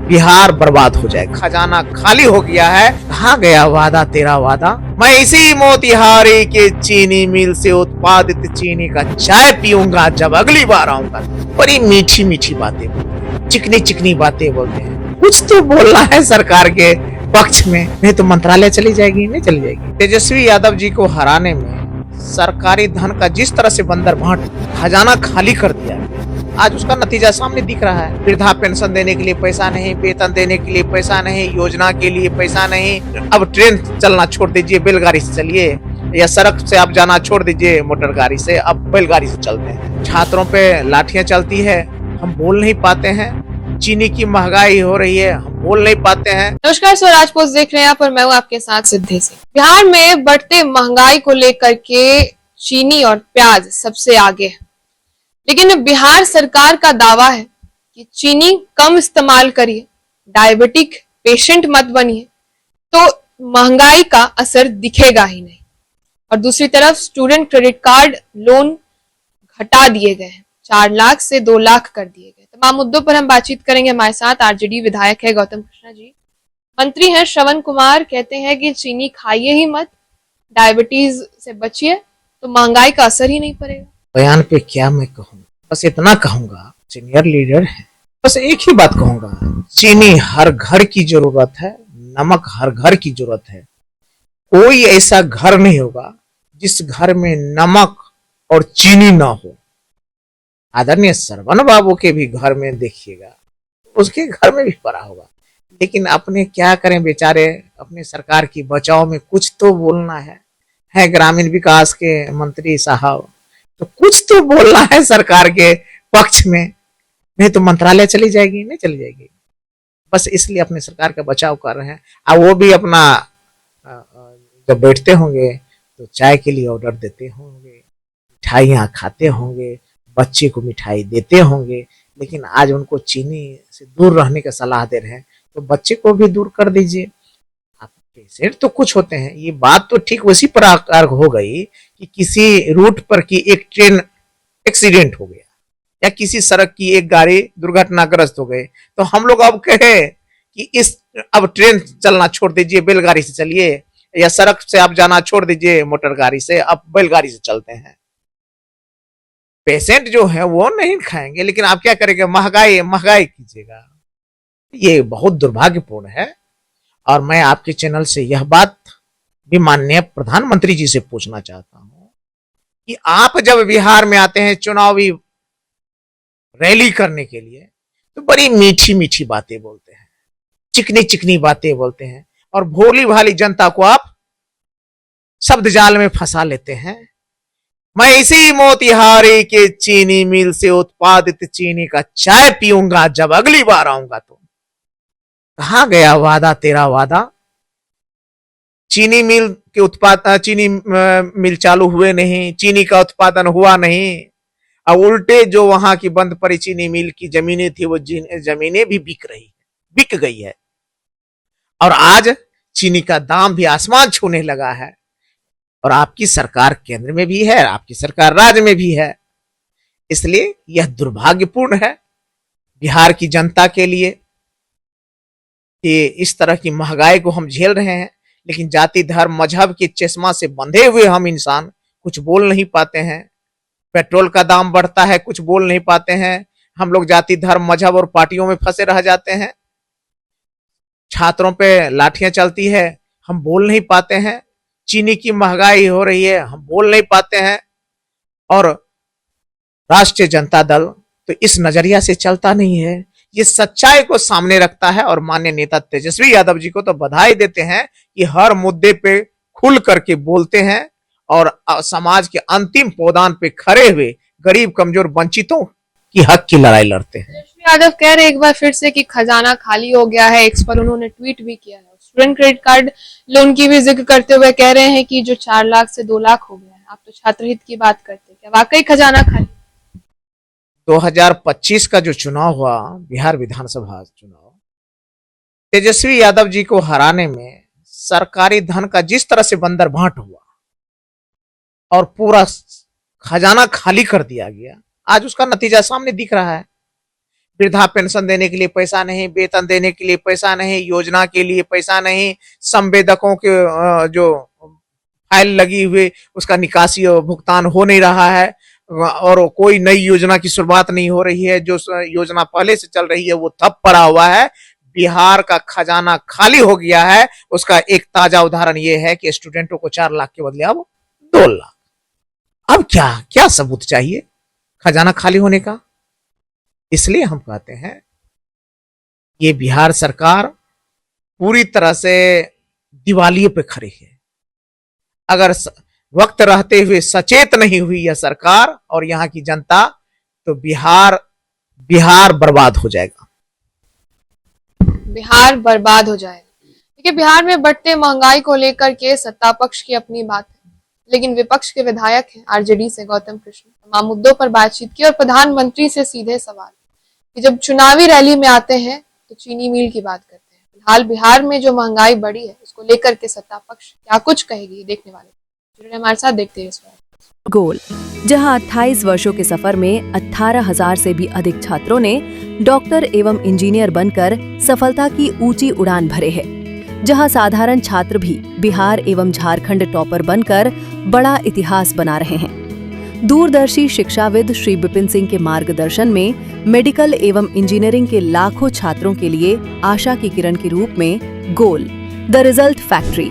बिहार बर्बाद हो जाए, खजाना खाली हो गया है। कहाँ गया वादा तेरा वादा। मैं इसी मोतिहारी के चीनी मिल से उत्पादित चीनी का चाय पीऊंगा जब अगली बार आऊंगा। बड़ी मीठी मीठी बातें बोलते हैं, चिकनी चिकनी बातें बोलते हैं। कुछ तो बोलना है सरकार के पक्ष में, नहीं तो मंत्रालय चली जाएगी, नहीं चली जाएगी। तेजस्वी यादव जी को हराने में सरकारी धन का जिस तरह से बंदर भांट खजाना खाली कर दिया, आज उसका नतीजा सामने दिख रहा है। वृद्धा पेंशन देने के लिए पैसा नहीं, वेतन देने के लिए पैसा नहीं, योजना के लिए पैसा नहीं। अब ट्रेन चलना छोड़ दीजिए, बैलगाड़ी से चलिए, या सड़क से आप जाना छोड़ दीजिए मोटर गाड़ी से, अब बैलगाड़ी से चलते हैं। छात्रों पे लाठियां चलती है, हम बोल नहीं पाते हैं। चीनी की महंगाई हो रही है, हम बोल नहीं पाते हैं। नमस्कार, स्वराज पोस्ट देख रहे हैं आप और मैं हूं आपके साथ सिद्धि से। बिहार में बढ़ते महंगाई को लेकर के चीनी और प्याज सबसे आगे है, लेकिन बिहार सरकार का दावा है कि चीनी कम इस्तेमाल करिए, डायबिटिक पेशेंट मत बनिए, तो महंगाई का असर दिखेगा ही नहीं। और दूसरी तरफ स्टूडेंट क्रेडिट कार्ड लोन घटा दिए गए हैं, 4 लाख से 2 लाख कर दिए गए। तमाम मुद्दों पर हम बातचीत करेंगे। हमारे साथ आरजेडी विधायक है गौतम कृष्णा जी, मंत्री हैं श्रवण कुमार, कहते हैं कि चीनी खाइए ही मत, डायबिटीज से बचिए तो महंगाई का असर ही नहीं पड़ेगा। बयान पे क्या मैं कहूँ, बस इतना कहूंगा, सीनियर लीडर है, बस एक ही बात कहूंगा, चीनी हर घर की जरूरत है, नमक हर घर की जरूरत है। कोई ऐसा घर नहीं होगा जिस घर में नमक और चीनी ना हो। आदरणीय श्रवण बाबू के भी घर में देखिएगा, उसके घर में भी पड़ा होगा, लेकिन अपने क्या करें बेचारे, अपने सरकार की बचाव में कुछ तो बोलना है ग्रामीण विकास के मंत्री साहब, तो कुछ तो बोलना है सरकार के पक्ष में, नहीं तो मंत्रालय चली जाएगी, नहीं चली जाएगी। बस इसलिए अपने सरकार का बचाव कर रहे हैं। अब वो भी अपना जब बैठते होंगे तो चाय के लिए ऑर्डर देते होंगे, मिठाइयाँ खाते होंगे, बच्चे को मिठाई देते होंगे, लेकिन आज उनको चीनी से दूर रहने का सलाह दे रहे हैं, तो बच्चे को भी दूर कर दीजिए। आप पेशेंट तो कुछ होते हैं, ये बात तो ठीक उसी प्रकार हो गई कि किसी रूट पर की एक ट्रेन एक्सीडेंट हो गया या किसी सड़क की एक गाड़ी दुर्घटनाग्रस्त हो गई, तो हम लोग अब कहे कि अब ट्रेन चलना छोड़ दीजिए, बैलगाड़ी से चलिए, या सड़क से आप जाना छोड़ दीजिए मोटर गाड़ी से, अब बैलगाड़ी से चलते हैं। पेशेंट जो है वो नहीं खाएंगे, लेकिन आप क्या करेंगे, महंगाई महंगाई कीजिएगा। ये बहुत दुर्भाग्यपूर्ण है। और मैं आपके चैनल से यह बात भी माननीय प्रधानमंत्री जी से पूछना चाहता हूं कि आप जब बिहार में आते हैं चुनावी रैली करने के लिए, तो बड़ी मीठी मीठी बातें बोलते हैं, चिकनी चिकनी बातें बोलते हैं, और भोली भाली जनता को आप शब्द जाल में फंसा लेते हैं। मैं इसी मोतिहारी के चीनी मिल से उत्पादित चीनी का चाय पीऊंगा जब अगली बार आऊंगा। तो कहाँ गया वादा तेरा वादा। चीनी मिल के चीनी मिल चालू हुए नहीं, चीनी का उत्पादन हुआ नहीं, अब उल्टे जो वहां की बंद पड़ी चीनी मिल की जमीनें थी, वो जमीनें भी बिक गई है, और आज चीनी का दाम भी आसमान छूने लगा है। और आपकी सरकार केंद्र में भी है, आपकी सरकार राज्य में भी है, इसलिए यह दुर्भाग्यपूर्ण है बिहार की जनता के लिए कि इस तरह की महंगाई को हम झेल रहे हैं, लेकिन जाति धर्म मजहब के चश्मा से बंधे हुए हम इंसान कुछ बोल नहीं पाते हैं। पेट्रोल का दाम बढ़ता है, कुछ बोल नहीं पाते हैं। हम लोग जाति धर्म मजहब और पार्टियों में फंसे रह जाते हैं। छात्रों पे लाठियां चलती है, हम बोल नहीं पाते हैं। चीनी की महंगाई हो रही है, हम बोल नहीं पाते हैं। और राष्ट्रीय जनता दल तो इस नजरिया से चलता नहीं है, ये सच्चाई को सामने रखता है। और माननीय नेता तेजस्वी यादव जी को तो बधाई देते हैं कि हर मुद्दे पे खुल करके बोलते हैं और समाज के अंतिम पौधान पे खड़े हुए गरीब कमजोर वंचितों की हक की लड़ाई लड़ते हैं। यादव कह रहे एक बार फिर से कि खजाना खाली हो गया है, इस पर उन्होंने ट्वीट भी किया है। स्टूडेंट क्रेडिट कार्ड लोन की भी जिक्र करते हुए कह रहे हैं कि जो 4 लाख से 2 लाख हो गया है। आप तो छात्र हित की बात करते हैं, क्या वाकई खजाना खाली? 2025 का जो चुनाव हुआ, बिहार विधानसभा चुनाव, तेजस्वी यादव जी को हराने में सरकारी धन का जिस तरह से बंदर भांट हुआ और पूरा खजाना खाली कर दिया गया, आज उसका नतीजा सामने दिख रहा है। वृद्धा पेंशन देने के लिए पैसा नहीं, वेतन देने के लिए पैसा नहीं, योजना के लिए पैसा नहीं, संवेदकों के जो फाइल लगी हुई उसका निकासी और भुगतान हो नहीं रहा है, और कोई नई योजना की शुरुआत नहीं हो रही है। जो योजना पहले से चल रही है वो ठप पड़ा हुआ है। बिहार का खजाना खाली हो गया है। उसका एक ताजा उदाहरण ये है कि स्टूडेंटों को 4 लाख के बदले अब 2 लाख। अब क्या क्या सबूत चाहिए खजाना खाली होने का? इसलिए हम कहते हैं ये बिहार सरकार पूरी तरह से दिवालिये पे खड़ी है। अगर वक्त रहते हुए सचेत नहीं हुई यह सरकार और यहाँ की जनता तो बिहार बर्बाद हो जाएगा। बिहार बर्बाद हो जाएगा। देखिए, बिहार में बढ़ते महंगाई को लेकर के सत्ता पक्ष की अपनी बात है, लेकिन विपक्ष के विधायक हैं आरजेडी से गौतम कृष्ण, तमाम मुद्दों पर बातचीत की और प्रधानमंत्री से सीधे सवाल कि जब चुनावी रैली में आते हैं तो चीनी मिल की बात करते हैं। फिलहाल बिहार में जो महंगाई बढ़ी है उसको लेकर के सत्ता पक्ष क्या कुछ कहेगी, देखने वाले जुड़े हमारे साथ, देखते हैं इस बार। गोल, जहां 28 वर्षों के सफर में 18,000 से भी अधिक छात्रों ने डॉक्टर एवं इंजीनियर बनकर सफलता की ऊंची उड़ान भरे हैं, जहां साधारण छात्र भी बिहार एवं झारखंड टॉपर बनकर बड़ा इतिहास बना रहे हैं। दूरदर्शी शिक्षाविद श्री विपिन सिंह के मार्गदर्शन में मेडिकल एवं इंजीनियरिंग के लाखों छात्रों के लिए आशा की किरण के रूप में गोल, द रिजल्ट फैक्ट्री,